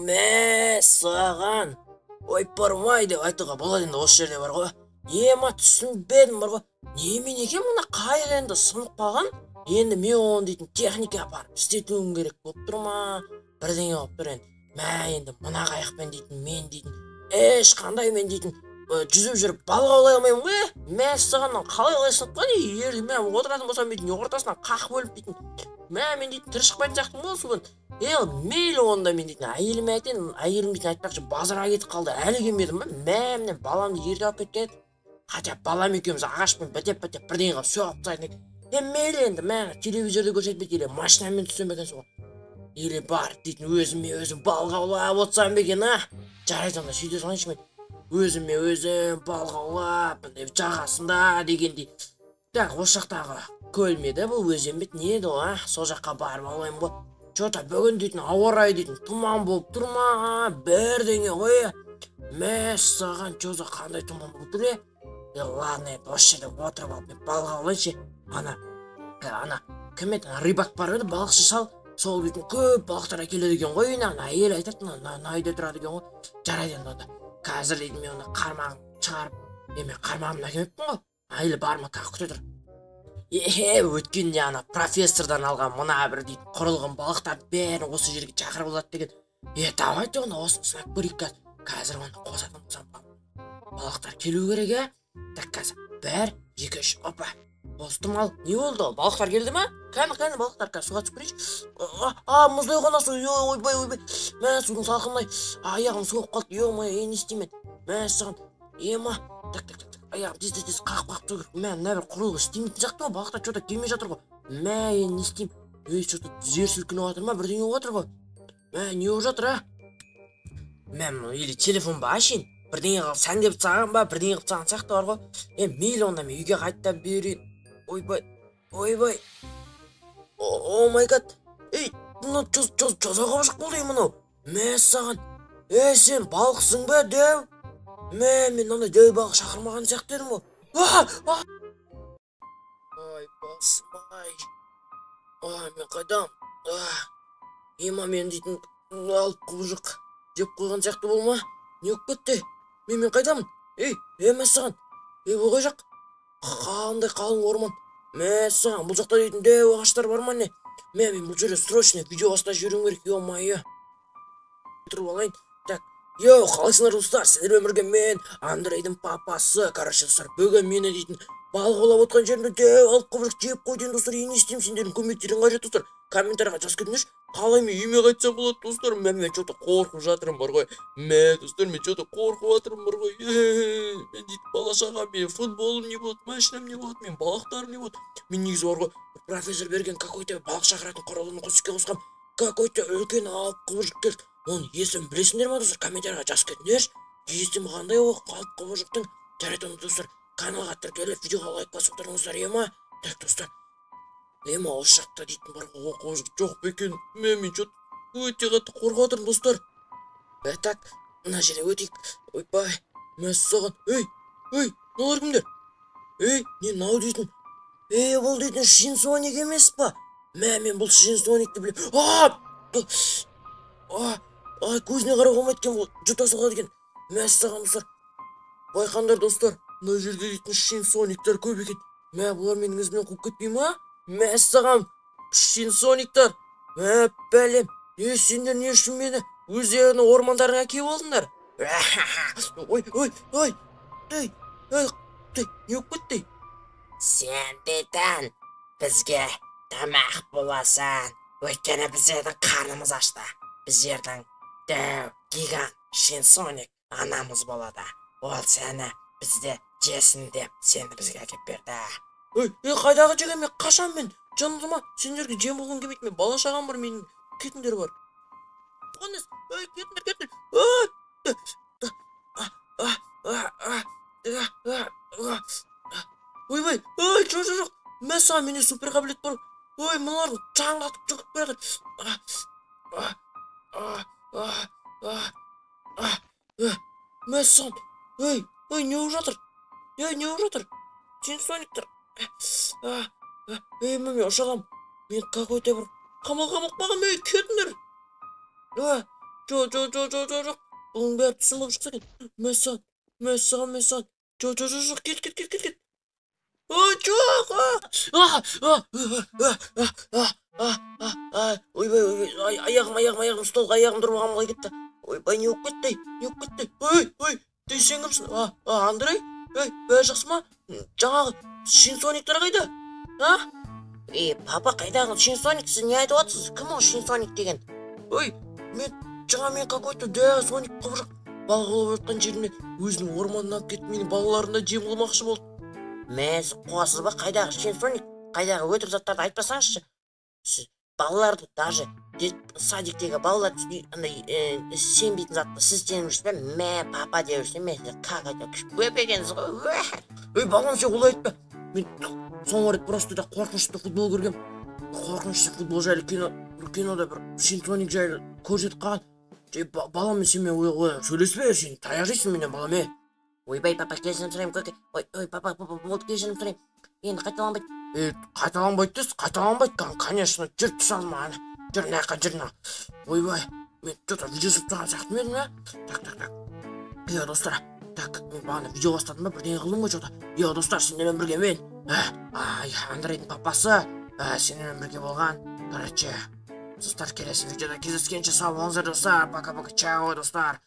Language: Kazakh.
Мә саған ойпырмай деп айтуға болады енді осы жерде бар ғой. Ема түсінбедім бар ғой. Немен екен мына қайық енді сынып қалған. Енді мен оны дейтін техника апарып істетуім керек болып тұр ма? Бірдеңе болып тұр енді. Мә енді мына қайықпен дейтін мен дейтін ешқандай мен дейтін жүзіп жүріп балық аулай алмаймын ғой. Мә саған қалай сынып қалған? Егер мен отыратын болсам дейтін ортасынан қақ бөліп дейтін. Мә мен дейтін тірі шықпайтын сияқтымын ғой судан. Мейлі онда мен дейтін әйеліме айтайын, әйелім дейтін айтпақшы базарға кетіп қалды, әлі келмедім ба? Міне баламды ерте алып кеткен. Хотя балам екеуміз ағашпен бітеп бірдеңе қылып соғып тастайтын едік. Мейлі енді мә телевизорда көрсетпейді, или машинамен түссем екен соған. Или бар дейтін өзім балық аулап отырсам ба екен, а? Жарайды онда сөйте салайыншы мен. Өзім балық аулап жағасында дегендей. Так, осы жақтағы көл ме еді бұл, өзен бе не еді ғой, а? Сол жаққа барып аулаймын ғой. Что-то бүгін дейтін ауа райы дейтін тұман болып тұр ма? Бірдеңе ғой. Мәссаған жоза қандай тұман болып тұр? Ладно, енді осы жерде отырып алып мен балық аулайыншы. Ана кім еді? Рыбак бар еді, балықшы шал. Сол дейтін көп балықтар әкеледі екен ғой үйіне. Әйел айтады, мына үйде тұрады екен ғой. Жарайды енді онда. Қазір дейтін мен оны қармағын шығарып, мен қармағымды әкелмеппін ғой. Әйелі бар ма, как күте тұр? Өткенде ана профессордан алған мына бір дейтін құрылған балықтарды бәрін осы жерге шақырып алады деген. Давайте оны осыны сынап көрейік қазір оны қосатын болсам балықтар келу керек, а? Так, қазір 1, 2, 3, опа. Қостым ал. Не болды? Балықтар келді ма? Қане балықтар, қазір суға түсіп көрейінші. Мұздай қонасы, ойбай. Мә судың салқындай. Аяғым соғып қалды. Не істеймін? Мә саған. Ема. Так. Аяғым тез қағып тұр. Мә мына бір құрылғы істемейтін сияқты ғой, балықтар что-то келмей жатыр ғой. Мә не істеймін? Что-то жер сілкініп жатыр ма? Бірдеңе болып жатыр ғой. Мә не болып жатыр, а? Мә или телефон ба ашайын? Бірдеңе қылып сәндеп саған ба? Бірдеңе қылып саған сияқты бар ғой. Мейлі онда мен үйге қайтып берейін. Ойбай. О май гад. Мына жаза қабышық болды мынау. Мә саған. Сен балықсың ба, дәу? Мен ондай дәу балық шақырмаған сияқты едім ғой. Басым-ай. Мен қайдам? Ема мен дейтін алып құбыжық жеп қойған сияқты болма? Не өп кетті? Мен қайдамын? Мәссаған. Бұл қай жақ? Қандай қалың орман. Мәссаған, бұл жақта дейтін дәу ағаштар бар ма не? Мен бұл жерде срочно видео бастап жіберуім керек. Ё-майо. Тұрып алайын. Так. Қалайсыңдар достар, сіздермен бірге мен Андрейдің папасы. Короче достар, бүгін мені дейтін балық аулап отқан жерімде дәу алып құбыжық жеп қойдың достар. Не істеймін, сендердің көмектерің қажет достар. Комментарийға жазып кетіңдерші. Қалай мен үйіме қайтсам болады достар? Мен что-то қорқып жатырмын бар ғой. Достар, мен что-то қорқып жатырмын бар ғой. Мен дейтін бала-шағам, мен футболым не болады, машинам не болады, мен балықтарым не болады. Мен негізі бар ғой, профессор берген какой-то балық шақыратын құрылғыны қосқан какой-то үлкен алып құбыжық келді. Оның есімін білесіңдер ма достар? Комментарийға жазып кетіңдерші. Есімі қандай ол алып құбыжықтың? Жарайды онда достар, каналға тіркеліп видеоға лайк басып тұрыңыздар, ема? Так достар. Осы жақта дейтін бар ғой, құбыжық жоқ па екен? Мен что-то өте қатты қорқып жатырмын достар. Так, мына жерде өтейік. Ойбай, мәссаған. Мыналар кімдер? Не мынау дейтін? Бұл дейтін Шинсоник емес па? Мен бұл Шинсоникті білем. Көзіне қарауға болмайды екен, бұл жұта соғады екен. Мәссаған достар. Байқаңдар достар, мына жерде дейтін Шинсониктер көп екен. Бұлар менің ізімнен қуып кетпей ма? Мәссаған, Шинсониктер. Бәлем, сендер не үшін мені өздерінің ормандарына әкеп алдыңдар? Не өп кетті? Сен дейтін бізге тамақ боласың. Өйткені біздердің қарнымыз ашты. Біздердің дәу гигант Шинсоник анамыз болады. Ол сені бізде жесін деп сені бізге әкеп берді. Қайдағы жеген мен қашан мен? Жанымды ма? Сендерге жем болғым келмейді, мен бала-шағам бар, менің кетіңдер бар. Қоныс, кетіңдер. Ойбай, жоқ. Мәссаған, менде супер қабілет бар. Мыналар жаңғатып жүгіп береді. Мәссаған, не болып жатыр? Шинсониктер. Мен ұшағам. мен какой-то бір қамалға мақпаған мен кетіңдер. Жоқ, бұның бәрі түсім болып шықса екен. Мәссаған. Жоқ, кет. Жоқ! Ойбай, аяғым столға аяғым тұрып қалмай кетті. Ойбай, не болып кетті? Ой, сен кімсің? Андрей? Бәрі жақсы ма? Жаңағы Шинсониктер қайда? Папа, қайдағы Шинсоник, сіз не айтып отырсыз? Кім ол Шинсоник деген? Мен какой-то Соник құбырық балық аулап жатқан жерімнен өзінің орманына алып кетіп мені балаларына жем қылмақшы болды. Мәз қуасыз ба? Қайдағы Шинсоник? Қайдағы өтірік заттарды айтпасаңызшы. Сіз балаларды даже садиктегі балалар сенбейтін затты сіз сеніп жүрсіз бе? Папа деп жүрсем, мен сізді как айтып күшпеп екенсіз ғой. Балам, сен олай айтпа. Мен соңғы рет просто да қорқынышты футбол көргем. Қорқынышты футбол жайлы кинода бір Шинсоник жайлы көрсетіп қалған. Балам, сен мен сөйлеспе, сен таяқ жейсің менен, балам. Ойбай, папа, кешірім сұрайым, көке. Ой, папа, болды, кешірім сұрайым. Енді қайталанбайды. Қайталанбайды дейсіз? Қайталанбайды, конечно, жүр, түс алма, жүр, жүр. Ойбай, мен что-то видео түсіп тұрған сияқты ма едім, Так. Достар, мен бағана видео бастадым ба, бірдеңе қылдым ғой что-то. Достар, сендермен бірге мен. Андрейдің папасы, сендермен бірге болған. Короче, достар, келесі видеода кездескенше сау болыңыздар, достар. Пока-пока, чао, достар.